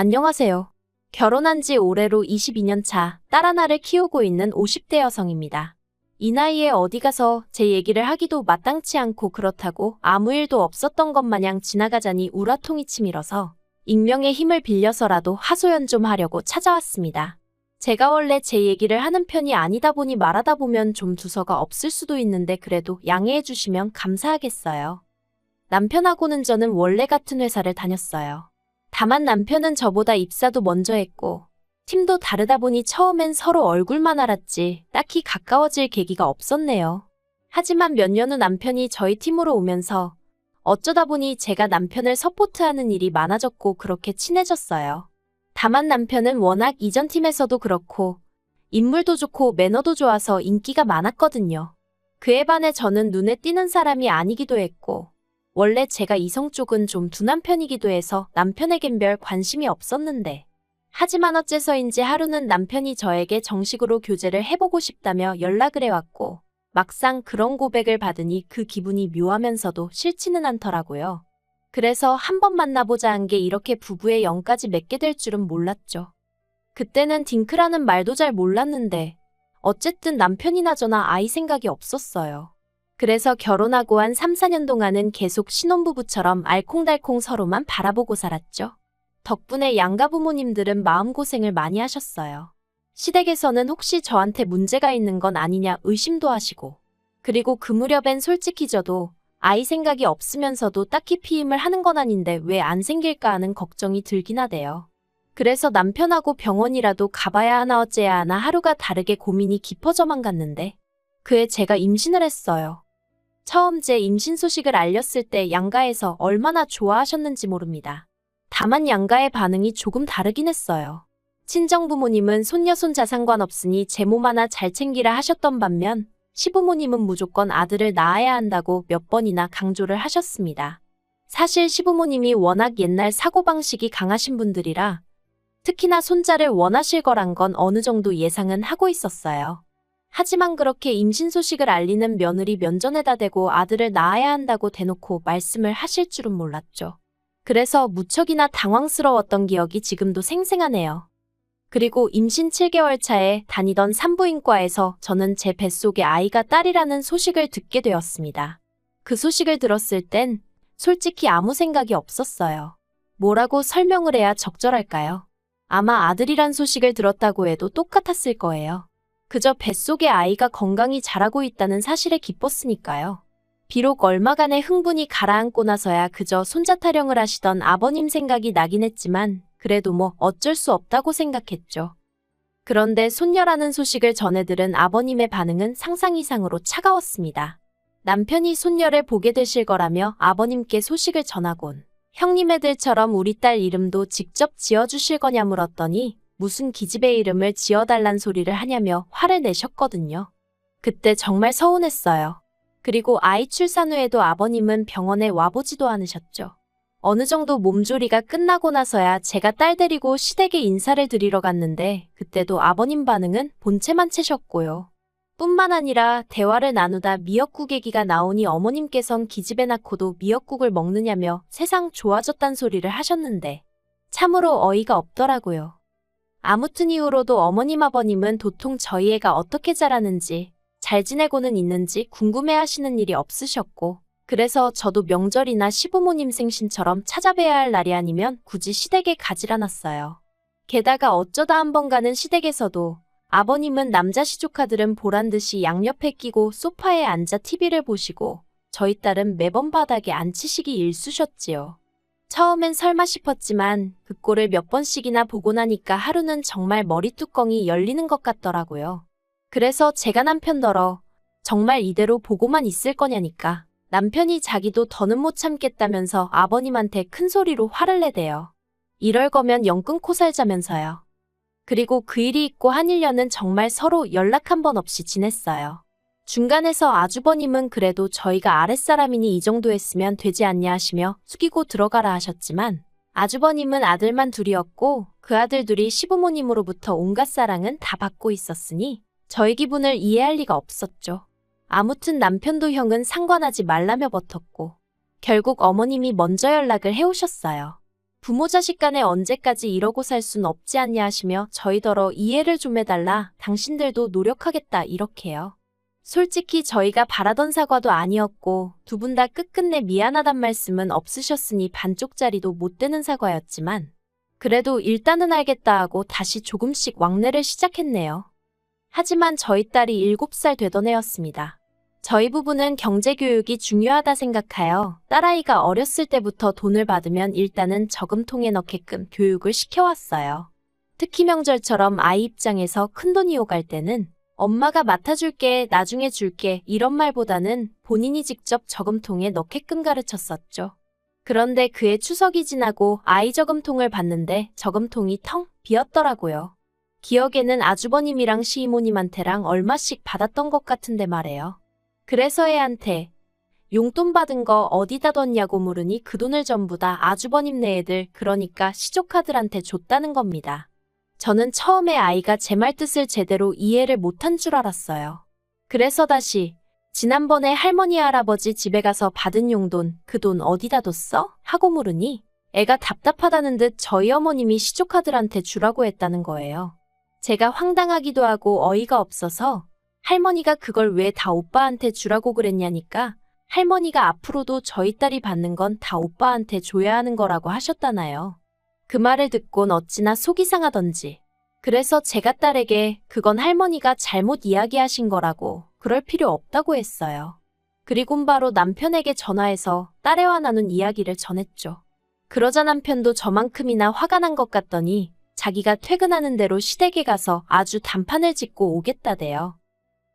안녕하세요. 결혼한 지 올해로 22년 차 딸 하나를 키우고 있는 50대 여성입니다. 이 나이에 어디 가서 제 얘기를 하기도 마땅치 않고 그렇다고 아무 일도 없었던 것 마냥 지나가자니 우라통이 치밀어서 익명의 힘을 빌려서라도 하소연 좀 하려고 찾아왔습니다. 제가 원래 제 얘기를 하는 편이 아니다 보니 말하다 보면 좀 두서가 없을 수도 있는데 그래도 양해해 주시면 감사하겠어요. 남편하고는 저는 원래 같은 회사를 다녔어요. 다만 남편은 저보다 입사도 먼저 했고 팀도 다르다 보니 처음엔 서로 얼굴만 알았지 딱히 가까워질 계기가 없었네요. 하지만 몇 년 후 남편이 저희 팀으로 오면서 어쩌다 보니 제가 남편을 서포트하는 일이 많아졌고 그렇게 친해졌어요. 다만 남편은 워낙 이전 팀에서도 그렇고 인물도 좋고 매너도 좋아서 인기가 많았거든요. 그에 반해 저는 눈에 띄는 사람이 아니기도 했고 원래 제가 이성 쪽은 좀 둔한 편이기도 해서 남편에겐 별 관심이 없었는데 하지만 어째서인지 하루는 남편이 저에게 정식으로 교제를 해보고 싶다며 연락을 해왔고 막상 그런 고백을 받으니 그 기분이 묘하면서도 싫지는 않더라고요. 그래서 한번 만나보자 한 게 이렇게 부부의 영까지 맺게 될 줄은 몰랐죠. 그때는 딩크라는 말도 잘 몰랐는데 어쨌든 남편이나 저나 아이 생각이 없었어요. 그래서 결혼하고 한 3, 4년 동안은 계속 신혼부부처럼 알콩달콩 서로만 바라보고 살았죠. 덕분에 양가 부모님들은 마음고생을 많이 하셨어요. 시댁에서는 혹시 저한테 문제가 있는 건 아니냐 의심도 하시고 그리고 그 무렵엔 솔직히 저도 아이 생각이 없으면서도 딱히 피임을 하는 건 아닌데 왜 안 생길까 하는 걱정이 들긴 하대요. 그래서 남편하고 병원이라도 가봐야 하나 어째야 하나 하루가 다르게 고민이 깊어져만 갔는데 그해 제가 임신을 했어요. 처음 제 임신 소식을 알렸을 때 양가에서 얼마나 좋아하셨는지 모릅니다. 다만 양가의 반응이 조금 다르긴 했어요. 친정부모님은 손녀 손자 상관없으니 제 몸 하나 잘 챙기라 하셨던 반면 시부모님은 무조건 아들을 낳아야 한다고 몇 번이나 강조를 하셨습니다. 사실 시부모님이 워낙 옛날 사고방식이 강하신 분들이라 특히나 손자를 원하실 거란 건 어느 정도 예상은 하고 있었어요. 하지만 그렇게 임신 소식을 알리는 며느리 면전에다 대고 아들을 낳아야 한다고 대놓고 말씀을 하실 줄은 몰랐죠. 그래서 무척이나 당황스러웠던 기억이 지금도 생생하네요. 그리고 임신 7개월 차에 다니던 산부인과에서 저는 제 뱃속에 아이가 딸이라는 소식을 듣게 되었습니다. 그 소식을 들었을 땐 솔직히 아무 생각이 없었어요. 뭐라고 설명을 해야 적절할까요? 아마 아들이란 소식을 들었다고 해도 똑같았을 거예요. 그저 뱃속에 아이가 건강히 자라고 있다는 사실에 기뻤으니까요. 비록 얼마간의 흥분이 가라앉고 나서야 그저 손자 타령을 하시던 아버님 생각이 나긴 했지만 그래도 뭐 어쩔 수 없다고 생각했죠. 그런데 손녀라는 소식을 전해 들은 아버님의 반응은 상상 이상으로 차가웠습니다. 남편이 손녀를 보게 되실 거라며 아버님께 소식을 전하곤 형님 애들처럼 우리 딸 이름도 직접 지어주실 거냐 물었더니 무슨 기집애 이름을 지어달란 소리를 하냐며 화를 내셨거든요. 그때 정말 서운했어요. 그리고 아이 출산 후에도 아버님은 병원에 와보지도 않으셨죠. 어느 정도 몸조리가 끝나고 나서야 제가 딸 데리고 시댁에 인사를 드리러 갔는데 그때도 아버님 반응은 본체만 채셨고요. 뿐만 아니라 대화를 나누다 미역국 얘기가 나오니 어머님께선 기집애 낳고도 미역국을 먹느냐며 세상 좋아졌단 소리를 하셨는데 참으로 어이가 없더라고요. 아무튼 이후로도 어머님 아버님은 도통 저희 애가 어떻게 자라는지 잘 지내고는 있는지 궁금해하시는 일이 없으셨고 그래서 저도 명절이나 시부모님 생신처럼 찾아뵈야 할 날이 아니면 굳이 시댁에 가질 않았어요. 게다가 어쩌다 한번 가는 시댁에서도 아버님은 남자 시조카들은 보란듯이 양옆에 끼고 소파에 앉아 TV를 보시고 저희 딸은 매번 바닥에 앉히시기 일쑤셨지요. 처음엔 설마 싶었지만 그 꼴을 몇 번씩이나 보고 나니까 하루는 정말 머리뚜껑이 열리는 것 같더라고요. 그래서 제가 남편더러 정말 이대로 보고만 있을 거냐니까 남편이 자기도 더는 못 참겠다면서 아버님한테 큰 소리로 화를 내대요. 이럴 거면 영 끊고 살자면서요. 그리고 그 일이 있고 한 1년은 정말 서로 연락 한 번 없이 지냈어요. 중간에서 아주버님은 그래도 저희가 아랫사람이니 이 정도 했으면 되지 않냐 하시며 숙이고 들어가라 하셨지만 아주버님은 아들만 둘이었고 그 아들 둘이 시부모님으로부터 온갖 사랑은 다 받고 있었으니 저희 기분을 이해할 리가 없었죠. 아무튼 남편도 형은 상관하지 말라며 버텼고 결국 어머님이 먼저 연락을 해오셨어요. 부모 자식 간에 언제까지 이러고 살 순 없지 않냐 하시며 저희더러 이해를 좀 해달라, 당신들도 노력하겠다 이렇게요. 솔직히 저희가 바라던 사과도 아니었고 두 분 다 끝끝내 미안하단 말씀은 없으셨으니 반쪽짜리도 못 되는 사과였지만 그래도 일단은 알겠다 하고 다시 조금씩 왕래를 시작했네요. 하지만 저희 딸이 7살 되던 해였습니다. 저희 부부는 경제교육이 중요하다 생각하여 딸아이가 어렸을 때부터 돈을 받으면 일단은 저금통에 넣게끔 교육을 시켜왔어요. 특히 명절처럼 아이 입장에서 큰돈이 오갈 때는 엄마가 맡아줄게, 나중에 줄게 이런 말보다는 본인이 직접 저금통에 넣게끔 가르쳤었죠. 그런데 그해 추석이 지나고 아이 저금통을 봤는데 저금통이 텅 비었더라고요. 기억에는 아주버님이랑 시이모님한테랑 얼마씩 받았던 것 같은데 말이에요. 그래서 애한테 용돈 받은 거 어디다 뒀냐고 물으니 그 돈을 전부 다 아주버님네 애들, 그러니까 시조카들한테 줬다는 겁니다. 저는 처음에 아이가 제 말 뜻을 제대로 이해를 못한 줄 알았어요. 그래서 다시 지난번에 할머니 할아버지 집에 가서 받은 용돈, 그 돈 어디다 뒀어? 하고 물으니 애가 답답하다는 듯 저희 어머님이 시조카들한테 주라고 했다는 거예요. 제가 황당하기도 하고 어이가 없어서 할머니가 그걸 왜 다 오빠한테 주라고 그랬냐니까 할머니가 앞으로도 저희 딸이 받는 건 다 오빠한테 줘야 하는 거라고 하셨다나요. 그 말을 듣곤 어찌나 속이 상하던지. 그래서 제가 딸에게 그건 할머니가 잘못 이야기하신 거라고, 그럴 필요 없다고 했어요. 그리곤 바로 남편에게 전화해서 딸애와 나눈 이야기를 전했죠. 그러자 남편도 저만큼이나 화가 난 것 같더니 자기가 퇴근하는 대로 시댁에 가서 아주 단판을 짓고 오겠다대요.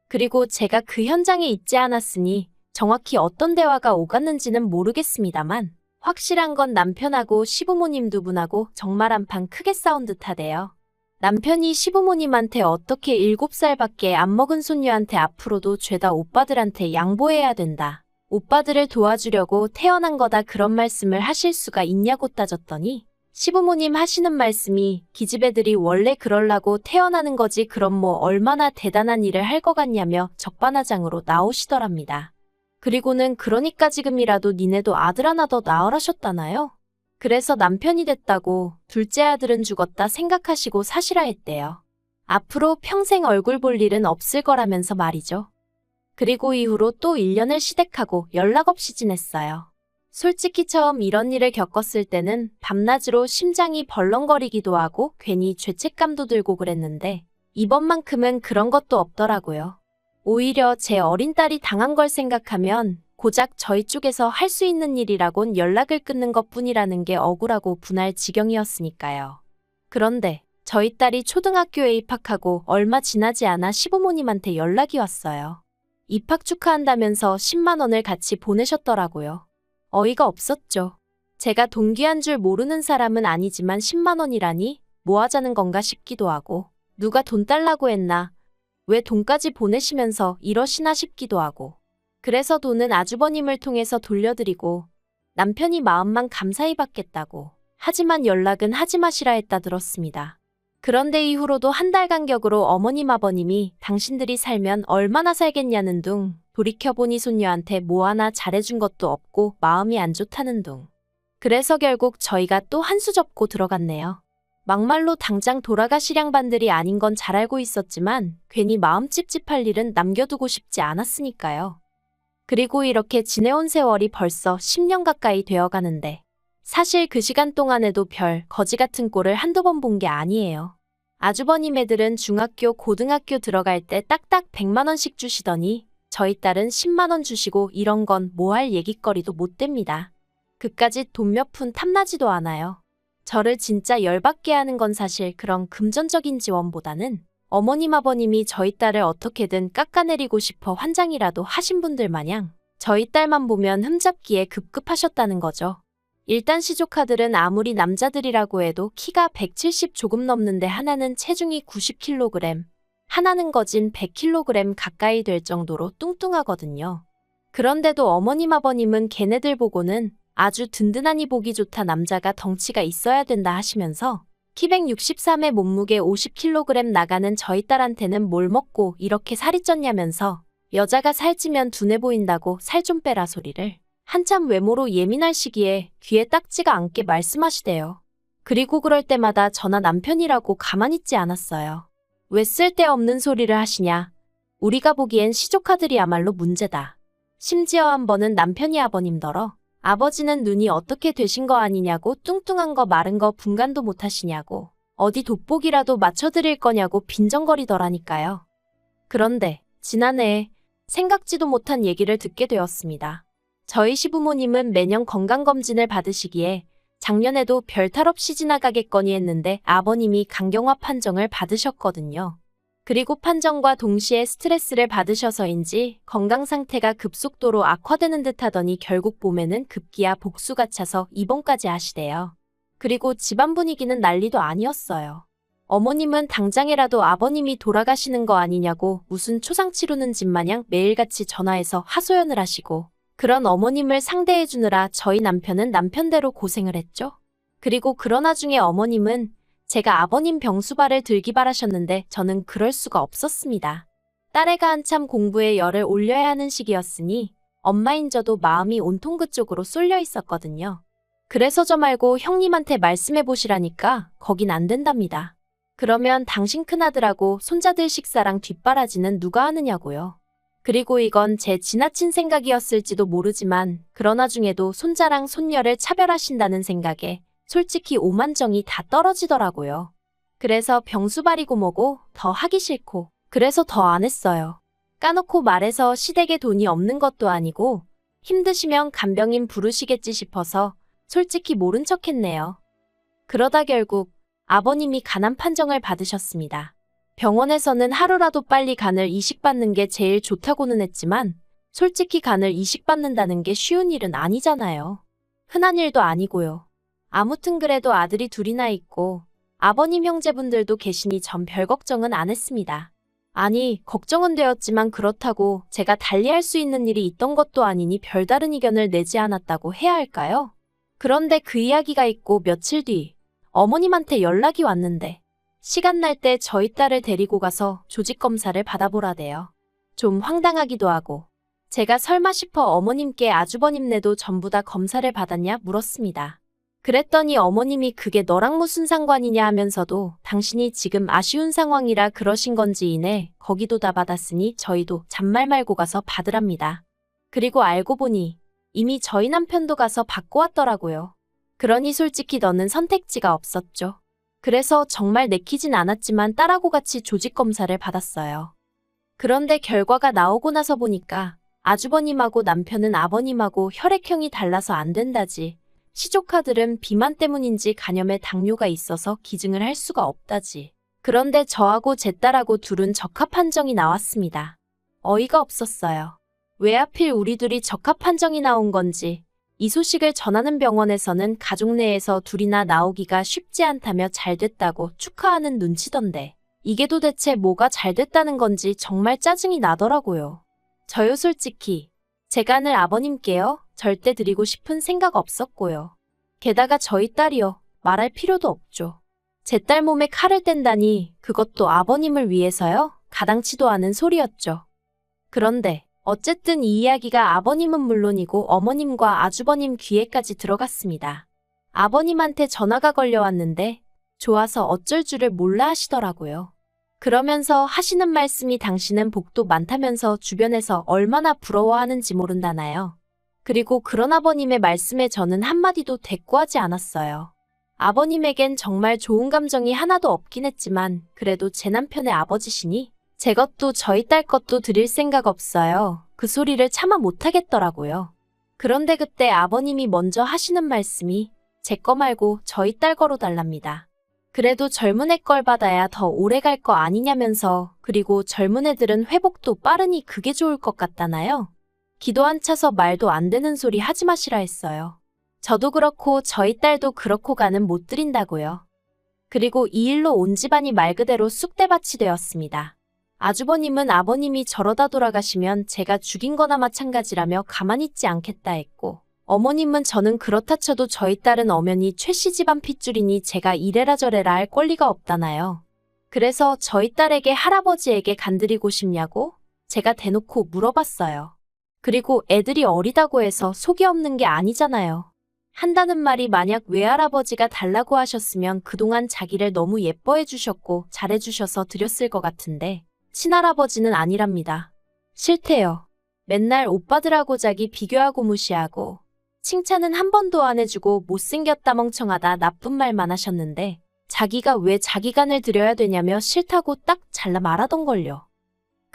그리고 제가 그 현장에 있지 않았으니 정확히 어떤 대화가 오갔는지는 모르겠습니다만 확실한 건 남편하고 시부모님 두 분하고 정말 한판 크게 싸운 듯하대요. 남편이 시부모님한테 어떻게 7살밖에 안 먹은 손녀한테 앞으로도 죄다 오빠들한테 양보해야 된다, 오빠들을 도와주려고 태어난 거다 그런 말씀을 하실 수가 있냐고 따졌더니 시부모님 하시는 말씀이 기집애들이 원래 그럴라고 태어나는 거지 그럼 뭐 얼마나 대단한 일을 할 것 같냐며 적반하장으로 나오시더랍니다. 그리고는 그러니까 지금이라도 니네도 아들 하나 더 낳으라셨다나요? 그래서 남편이 됐다고 둘째 아들은 죽었다 생각하시고 사시라 했대요. 앞으로 평생 얼굴 볼 일은 없을 거라면서 말이죠. 그리고 이후로 또 1년을 시댁하고 연락 없이 지냈어요. 솔직히 처음 이런 일을 겪었을 때는 밤낮으로 심장이 벌렁거리기도 하고 괜히 죄책감도 들고 그랬는데 이번만큼은 그런 것도 없더라고요. 오히려 제 어린 딸이 당한 걸 생각하면 고작 저희 쪽에서 할 수 있는 일이라곤 연락을 끊는 것뿐이라는 게 억울하고 분할 지경이었으니까요. 그런데 저희 딸이 초등학교에 입학하고 얼마 지나지 않아 시부모님한테 연락이 왔어요. 입학 축하한다면서 10만 원을 같이 보내셨더라고요. 어이가 없었죠. 제가 동기한 줄 모르는 사람은 아니지만 10만 원이라니 뭐 하자는 건가 싶기도 하고 누가 돈 달라고 했나, 왜 돈까지 보내시면서 이러시나 싶기도 하고. 그래서 돈은 아주버님을 통해서 돌려드리고 남편이 마음만 감사히 받겠다고, 하지만 연락은 하지 마시라 했다 들었습니다. 그런데 이후로도 한 달 간격으로 어머님 아버님이 당신들이 살면 얼마나 살겠냐는 둥, 돌이켜보니 손녀한테 뭐 하나 잘해준 것도 없고 마음이 안 좋다는 둥. 그래서 결국 저희가 또 한 수 접고 들어갔네요. 막말로 당장 돌아가시량 반들이 아닌 건 잘 알고 있었지만 괜히 마음 찝찝할 일은 남겨두고 싶지 않았으니까요. 그리고 이렇게 지내온 세월이 벌써 10년 가까이 되어가는데 사실 그 시간 동안에도 별 거지 같은 꼴을 한두 번 본 게 아니에요. 아주버님 애들은 중학교, 고등학교 들어갈 때 딱딱 100만 원씩 주시더니 저희 딸은 10만 원 주시고 이런 건 뭐 할 얘기거리도 못 됩니다. 그까짓 돈 몇 푼 탐나지도 않아요. 저를 진짜 열받게 하는 건 사실 그런 금전적인 지원보다는 어머님 아버님이 저희 딸을 어떻게든 깎아내리고 싶어 환장이라도 하신 분들 마냥 저희 딸만 보면 흠잡기에 급급하셨다는 거죠. 일단 시조카들은 아무리 남자들이라고 해도 키가 170 조금 넘는데 하나는 체중이 90kg, 하나는 거진 100kg 가까이 될 정도로 뚱뚱하거든요. 그런데도 어머님 아버님은 걔네들 보고는 아주 든든하니 보기 좋다, 남자가 덩치가 있어야 된다 하시면서 키 163에 몸무게 50kg 나가는 저희 딸한테는 뭘 먹고 이렇게 살이 쪘냐면서 여자가 살찌면 둔해 보인다고 살 좀 빼라 소리를 한참 외모로 예민할 시기에 귀에 딱지가 않게 말씀하시대요. 그리고 그럴 때마다 저나 남편이라고 가만히 있지 않았어요. 왜 쓸데없는 소리를 하시냐. 우리가 보기엔 시조카들이야말로 문제다. 심지어 한 번은 남편이 아버님더러 아버지는 눈이 어떻게 되신 거 아니냐고 뚱뚱한 거 마른 거 분간도 못 하시냐고 어디 돋보기라도 맞춰드릴 거냐고 빈정거리더라니까요. 그런데 지난해에 생각지도 못한 얘기를 듣게 되었습니다. 저희 시부모님은 매년 건강검진을 받으시기에 작년에도 별탈 없이 지나가겠거니 했는데 아버님이 간경화 판정을 받으셨거든요. 그리고 판정과 동시에 스트레스를 받으셔서인지 건강 상태가 급속도로 악화되는 듯 하더니 결국 봄에는 급기야 복수가 차서 입원까지 하시대요. 그리고 집안 분위기는 난리도 아니었어요. 어머님은 당장이라도 아버님이 돌아가시는 거 아니냐고 무슨 초상 치르는 집 마냥 매일같이 전화해서 하소연을 하시고 그런 어머님을 상대해 주느라 저희 남편은 남편대로 고생을 했죠. 그리고 그런 와중에 어머님은 제가 아버님 병수발을 들기 바라셨는데 저는 그럴 수가 없었습니다. 딸애가 한참 공부에 열을 올려야 하는 시기였으니 엄마인 저도 마음이 온통 그쪽으로 쏠려 있었거든요. 그래서 저 말고 형님한테 말씀해 보시라니까 거긴 안 된답니다. 그러면 당신 큰아들하고 손자들 식사랑 뒷바라지는 누가 하느냐고요. 그리고 이건 제 지나친 생각이었을지도 모르지만 그런 와중에도 손자랑 손녀를 차별하신다는 생각에 솔직히 오만정이 다 떨어지더라고요. 그래서 병수발이고 뭐고 더 하기 싫고 그래서 더 안 했어요. 까놓고 말해서 시댁에 돈이 없는 것도 아니고 힘드시면 간병인 부르시겠지 싶어서 솔직히 모른 척 했네요. 그러다 결국 아버님이 간암 판정을 받으셨습니다. 병원에서는 하루라도 빨리 간을 이식받는 게 제일 좋다고는 했지만 솔직히 간을 이식받는다는 게 쉬운 일은 아니잖아요. 흔한 일도 아니고요. 아무튼 그래도 아들이 둘이나 있고 아버님 형제분들도 계시니 전 별 걱정은 안 했습니다. 아니, 걱정은 되었지만 그렇다고 제가 달리할 수 있는 일이 있던 것도 아니니 별다른 이견을 내지 않았다고 해야 할까요? 그런데 그 이야기가 있고 며칠 뒤 어머님한테 연락이 왔는데 시간 날 때 저희 딸을 데리고 가서 조직검사를 받아보라대요. 좀 황당하기도 하고 제가 설마 싶어 어머님께 아주버님네도 전부 다 검사를 받았냐 물었습니다. 그랬더니 어머님이 그게 너랑 무슨 상관이냐 하면서도 당신이 지금 아쉬운 상황이라 그러신 건지 이내 거기도 다 받았으니 저희도 잔말 말고 가서 받으랍니다. 그리고 알고 보니 이미 저희 남편도 가서 받고 왔더라고요. 그러니 솔직히 너는 선택지가 없었죠. 그래서 정말 내키진 않았지만 딸하고 같이 조직검사를 받았어요. 그런데 결과가 나오고 나서 보니까 아주버님하고 남편은 아버님하고 혈액형이 달라서 안 된다지. 시조카들은 비만 때문인지 간염에 당뇨가 있어서 기증을 할 수가 없다지. 그런데 저하고 제 딸하고 둘은 적합 판정이 나왔습니다. 어이가 없었어요. 왜 하필 우리 둘이 적합 판정이 나온 건지. 이 소식을 전하는 병원에서는 가족 내에서 둘이나 나오기가 쉽지 않다며 잘 됐다고 축하하는 눈치던데 이게 도대체 뭐가 잘 됐다는 건지 정말 짜증이 나더라고요. 저요 솔직히 제 간을 아버님께요 절대 드리고 싶은 생각 없었고요. 게다가 저희 딸이요 말할 필요도 없죠. 제 딸 몸에 칼을 뗀다니 그것도 아버님을 위해서요? 가당치도 않은 소리였죠. 그런데 어쨌든 이 이야기가 아버님은 물론이고 어머님과 아주버님 귀에까지 들어갔습니다. 아버님한테 전화가 걸려왔는데 좋아서 어쩔 줄을 몰라 하시더라고요. 그러면서 하시는 말씀이 당신은 복도 많다면서 주변에서 얼마나 부러워하는지 모른다나요. 그리고 그런 아버님의 말씀에 저는 한마디도 대꾸하지 않았어요. 아버님에겐 정말 좋은 감정이 하나도 없긴 했지만 그래도 제 남편의 아버지시니 제 것도 저희 딸 것도 드릴 생각 없어요. 그 소리를 차마 못하겠더라고요. 그런데 그때 아버님이 먼저 하시는 말씀이 제 거 말고 저희 딸 거로 달랍니다. 그래도 젊은 애 걸 받아야 더 오래 갈 거 아니냐면서 그리고 젊은 애들은 회복도 빠르니 그게 좋을 것 같다나요? 기도 안 차서 말도 안 되는 소리 하지 마시라 했어요. 저도 그렇고 저희 딸도 그렇고 가는 못 드린다고요. 그리고 이 일로 온 집안이 말 그대로 쑥대밭이 되었습니다. 아주버님은 아버님이 저러다 돌아가시면 제가 죽인 거나 마찬가지라며 가만히 있지 않겠다 했고 어머님은 저는 그렇다 쳐도 저희 딸은 엄연히 최씨 집안 핏줄이니 제가 이래라 저래라 할 권리가 없다나요. 그래서 저희 딸에게 할아버지에게 간드리고 싶냐고 제가 대놓고 물어봤어요. 그리고 애들이 어리다고 해서 속이 없는 게 아니잖아요. 한다는 말이 만약 외할아버지가 달라고 하셨으면 그동안 자기를 너무 예뻐해 주셨고 잘해 주셔서 드렸을 것 같은데 친할아버지는 아니랍니다. 싫대요. 맨날 오빠들하고 자기 비교하고 무시하고 칭찬은 한 번도 안 해주고 못생겼다 멍청하다 나쁜 말만 하셨는데 자기가 왜 자기 간을 들여야 되냐며 싫다고 딱 잘라 말하던걸요.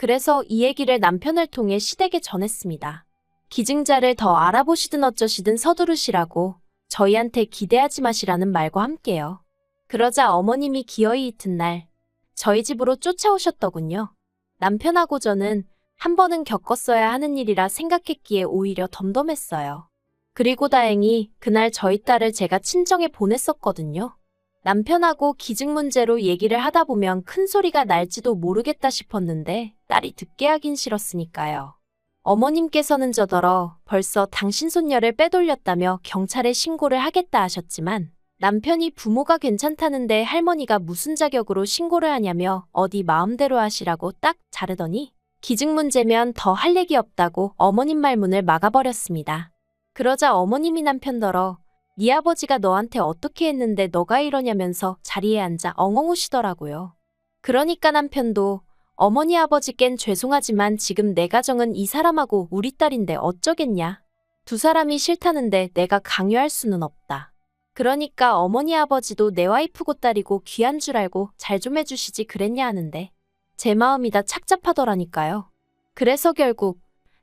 그래서 이 얘기를 남편을 통해 시댁에 전했습니다. 기증자를 더 알아보시든 어쩌시든 서두르시라고 저희한테 기대하지 마시라는 말과 함께요. 그러자 어머님이 기어이 이튿날 저희 집으로 쫓아오셨더군요. 남편하고 저는 한 번은 겪었어야 하는 일이라 생각했기에 오히려 덤덤했어요. 그리고 다행히 그날 저희 딸을 제가 친정에 보냈었거든요. 남편하고 기증 문제로 얘기를 하다 보면 큰 소리가 날지도 모르겠다 싶었는데 딸이 듣게 하긴 싫었으니까요. 어머님께서는 저더러 벌써 당신 손녀를 빼돌렸다며 경찰에 신고를 하겠다 하셨지만 남편이 부모가 괜찮다는데 할머니가 무슨 자격으로 신고를 하냐며 어디 마음대로 하시라고 딱 자르더니 기증 문제면 더 할 얘기 없다고 어머님 말문을 막아버렸습니다. 그러자 어머님이 남편더러 네 아버지가 너한테 어떻게 했는데 너가 이러냐면서 자리에 앉아 엉엉 우시더라고요. 그러니까 남편도 어머니 아버지껜 죄송하지만 지금 내 가정은 이 사람하고 우리 딸인데 어쩌겠냐. 두 사람이 싫다는데 내가 강요할 수는 없다. 그러니까 어머니 아버지도 내 와이프고 딸이고 귀한 줄 알고 잘 좀 해주시지 그랬냐 하는데 제 마음이 다 착잡하더라니까요. 그래서 결국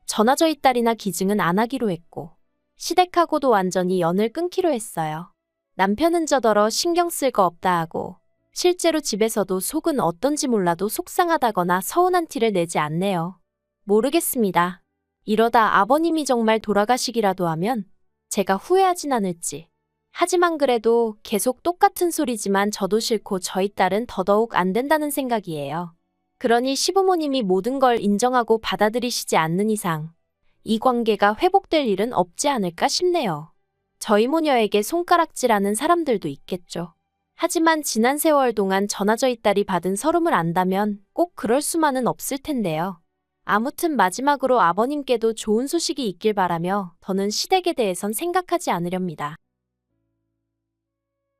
저나 저희 딸이나 기증은 안 하기로 했고 시댁하고도 완전히 연을 끊기로 했어요. 남편은 저더러 신경 쓸 거 없다 하고 실제로 집에서도 속은 어떤지 몰라도 속상하다거나 서운한 티를 내지 않네요. 모르겠습니다. 이러다 아버님이 정말 돌아가시기라도 하면 제가 후회하진 않을지. 하지만 그래도 계속 똑같은 소리지만 저도 싫고 저희 딸은 더더욱 안 된다는 생각이에요. 그러니 시부모님이 모든 걸 인정하고 받아들이시지 않는 이상 이 관계가 회복될 일은 없지 않을까 싶네요. 저희 모녀에게 손가락질하는 사람들도 있겠죠. 하지만 지난 세월 동안 저나 저희 딸이 받은 서름을 안다면 꼭 그럴 수만은 없을 텐데요. 아무튼 마지막으로 아버님께도 좋은 소식이 있길 바라며 더는 시댁에 대해선 생각하지 않으렵니다.